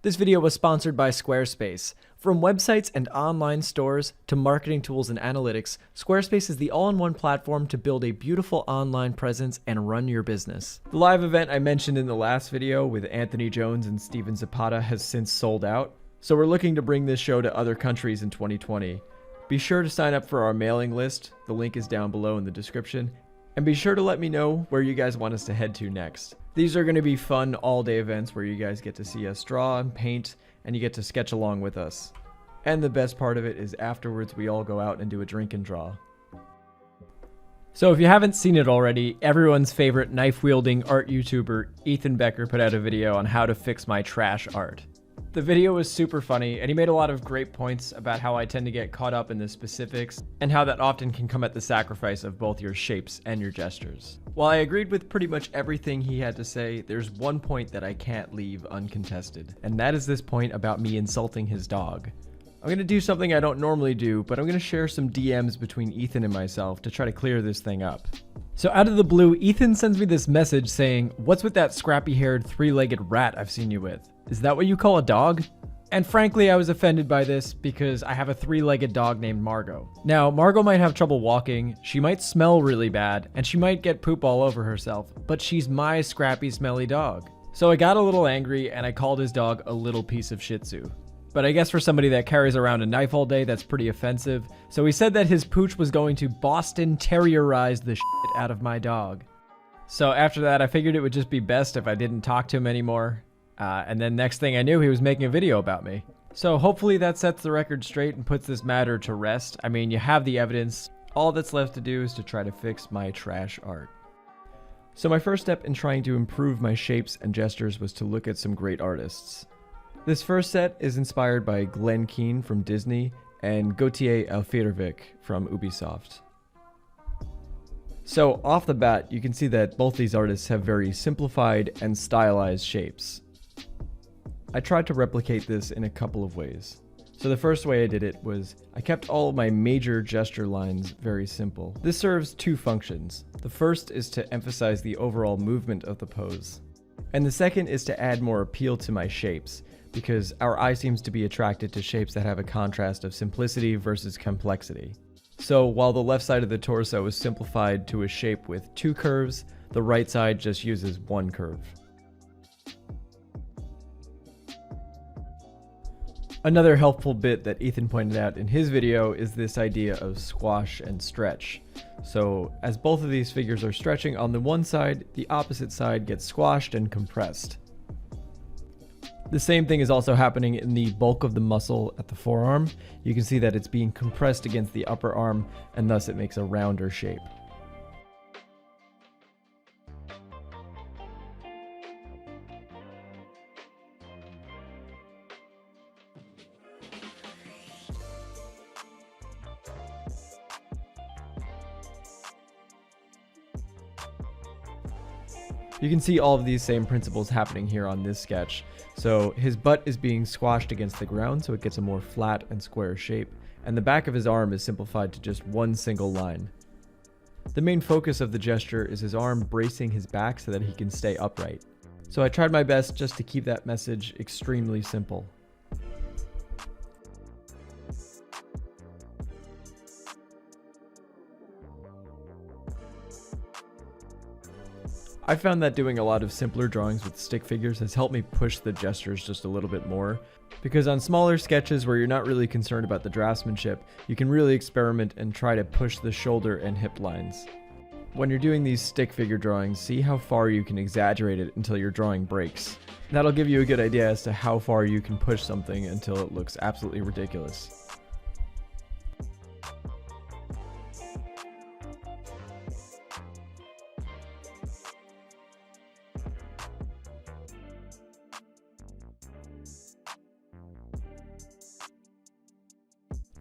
This video was sponsored by Squarespace. From websites and online stores to marketing tools and analytics, Squarespace is the all-in-one platform to build a beautiful online presence and run your business. The live event I mentioned in the last video with Anthony Jones and Steven Zapata has since sold out, so we're looking to bring this show to other countries in 2020. Be sure to sign up for our mailing list, the link is down below in the description, and be sure to let me know where you guys want us to head to next. These are going to be fun all-day events where you guys get to see us draw and paint, and you get to sketch along with us. And the best part of it is afterwards we all go out and do a drink and draw. So if you haven't seen it already, everyone's favorite knife-wielding art YouTuber Ethan Becker put out a video on how to fix my trash art. The video was super funny, and he made a lot of great points about how I tend to get caught up in the specifics, and how that often can come at the sacrifice of both your shapes and your gestures. While I agreed with pretty much everything he had to say, there's one point that I can't leave uncontested, and that is this point about me insulting his dog. I'm going to do something I don't normally do, but I'm going to share some DMs between Ethan and myself to try to clear this thing up. So out of the blue, Ethan sends me this message saying, "What's with that scrappy-haired, three-legged rat I've seen you with? Is that what you call a dog?" And frankly, I was offended by this because I have a three-legged dog named Margot. Now, Margot might have trouble walking, she might smell really bad, and she might get poop all over herself, but she's my scrappy, smelly dog. So I got a little angry and I called his dog a little piece of Shih Tzu. But I guess for somebody that carries around a knife all day, that's pretty offensive. So he said that his pooch was going to Boston Terrierize the shit out of my dog. So after that, I figured it would just be best if I didn't talk to him anymore. And then next thing I knew, he was making a video about me. So hopefully that sets the record straight and puts this matter to rest. I mean, you have the evidence. All that's left to do is to try to fix my trash art. So my first step in trying to improve my shapes and gestures was to look at some great artists. This first set is inspired by Glen Keane from Disney and Gautier Alfirevic from Ubisoft. So off the bat, you can see that both these artists have very simplified and stylized shapes. I tried to replicate this in a couple of ways. So the first way I did it was I kept all of my major gesture lines very simple. This serves two functions. The first is to emphasize the overall movement of the pose. And the second is to add more appeal to my shapes, because our eye seems to be attracted to shapes that have a contrast of simplicity versus complexity. So while the left side of the torso is simplified to a shape with two curves, the right side just uses one curve. Another helpful bit that Ethan pointed out in his video is this idea of squash and stretch. So as both of these figures are stretching on the one side, the opposite side gets squashed and compressed. The same thing is also happening in the bulk of the muscle at the forearm. You can see that it's being compressed against the upper arm, and thus it makes a rounder shape. You can see all of these same principles happening here on this sketch. So his butt is being squashed against the ground so it gets a more flat and square shape, and the back of his arm is simplified to just one single line. The main focus of the gesture is his arm bracing his back so that he can stay upright. So I tried my best just to keep that message extremely simple. I found that doing a lot of simpler drawings with stick figures has helped me push the gestures just a little bit more, because on smaller sketches where you're not really concerned about the draftsmanship, you can really experiment and try to push the shoulder and hip lines. When you're doing these stick figure drawings, see how far you can exaggerate it until your drawing breaks. That'll give you a good idea as to how far you can push something until it looks absolutely ridiculous.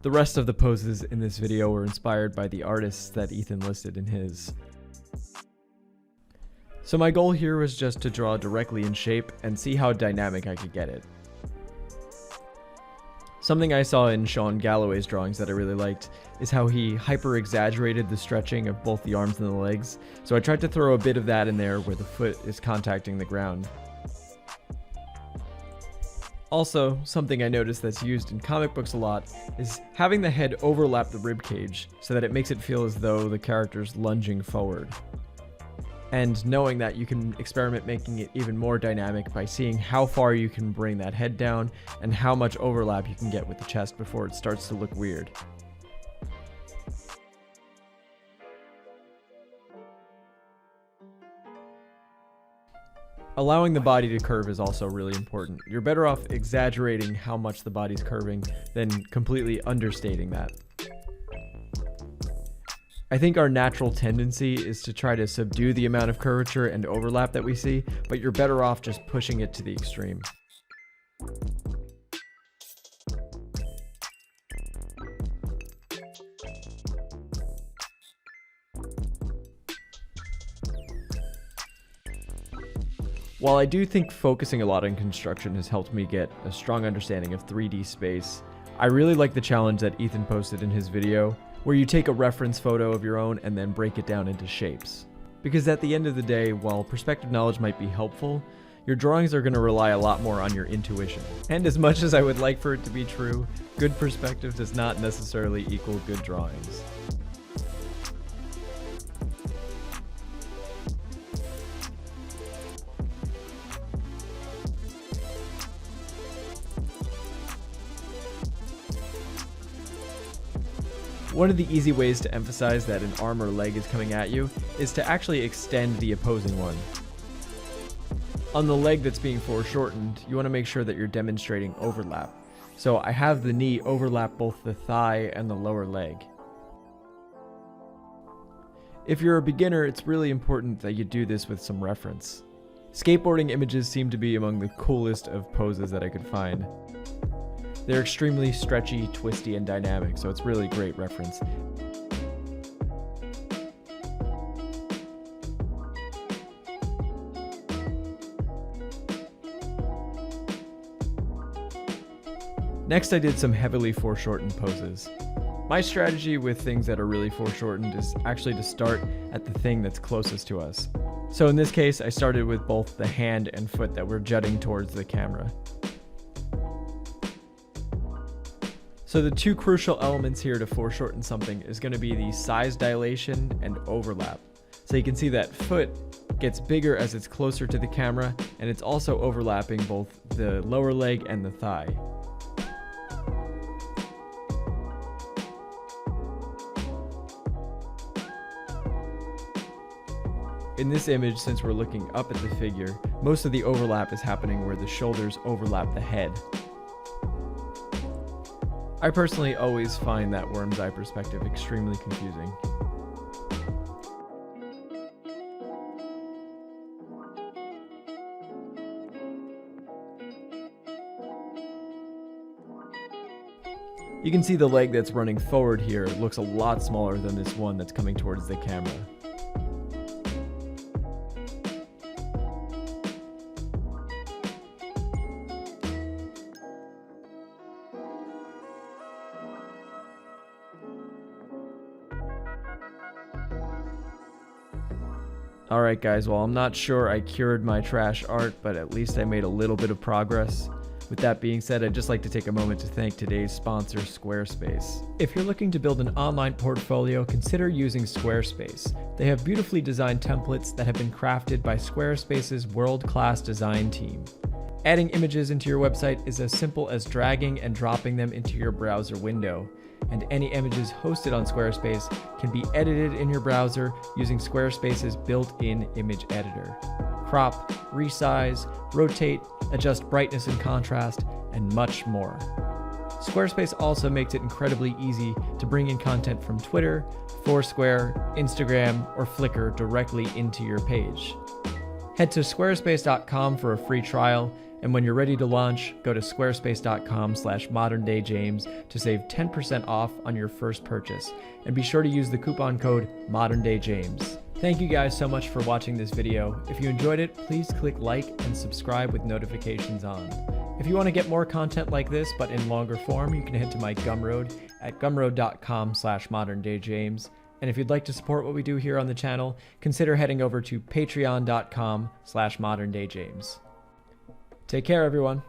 The rest of the poses in this video were inspired by the artists that Ethan listed in his. So my goal here was just to draw directly in shape and see how dynamic I could get it. Something I saw in Sean Galloway's drawings that I really liked is how he hyper-exaggerated the stretching of both the arms and the legs, so I tried to throw a bit of that in there where the foot is contacting the ground. Also, something I noticed that's used in comic books a lot is having the head overlap the ribcage so that it makes it feel as though the character's lunging forward. And knowing that, you can experiment making it even more dynamic by seeing how far you can bring that head down and how much overlap you can get with the chest before it starts to look weird. Allowing the body to curve is also really important. You're better off exaggerating how much the body's curving than completely understating that. I think our natural tendency is to try to subdue the amount of curvature and overlap that we see, but you're better off just pushing it to the extreme. While I do think focusing a lot on construction has helped me get a strong understanding of 3D space, I really like the challenge that Ethan posted in his video, where you take a reference photo of your own and then break it down into shapes. Because at the end of the day, while perspective knowledge might be helpful, your drawings are going to rely a lot more on your intuition. And as much as I would like for it to be true, good perspective does not necessarily equal good drawings. One of the easy ways to emphasize that an arm or leg is coming at you is to actually extend the opposing one. On the leg that's being foreshortened, you want to make sure that you're demonstrating overlap. So I have the knee overlap both the thigh and the lower leg. If you're a beginner, it's really important that you do this with some reference. Skateboarding images seem to be among the coolest of poses that I could find. They're extremely stretchy, twisty, and dynamic, so it's really great reference. Next, I did some heavily foreshortened poses. My strategy with things that are really foreshortened is actually to start at the thing that's closest to us. So in this case, I started with both the hand and foot that were jutting towards the camera. So the two crucial elements here to foreshorten something is going to be the size dilation and overlap. So you can see that foot gets bigger as it's closer to the camera, and it's also overlapping both the lower leg and the thigh. In this image, since we're looking up at the figure, most of the overlap is happening where the shoulders overlap the head. I personally always find that worm's eye perspective extremely confusing. You can see the leg that's running forward here looks a lot smaller than this one that's coming towards the camera. Alright guys, well I'm not sure I cured my trash art, but at least I made a little bit of progress. With that being said, I'd just like to take a moment to thank today's sponsor, Squarespace. If you're looking to build an online portfolio, consider using Squarespace. They have beautifully designed templates that have been crafted by Squarespace's world-class design team. Adding images into your website is as simple as dragging and dropping them into your browser window. And any images hosted on Squarespace can be edited in your browser using Squarespace's built-in image editor. Crop, resize, rotate, adjust brightness and contrast, and much more. Squarespace also makes it incredibly easy to bring in content from Twitter, Foursquare, Instagram, or Flickr directly into your page. Head to squarespace.com for a free trial, and when you're ready to launch, go to squarespace.com/moderndayjames to save 10% off on your first purchase. And be sure to use the coupon code ModernDayJames. Thank you guys so much for watching this video. If you enjoyed it, please click like and subscribe with notifications on. If you want to get more content like this, but in longer form, you can head to my Gumroad at gumroad.com/moderndayjames. And if you'd like to support what we do here on the channel, consider heading over to patreon.com/moderndayjames. Take care, everyone.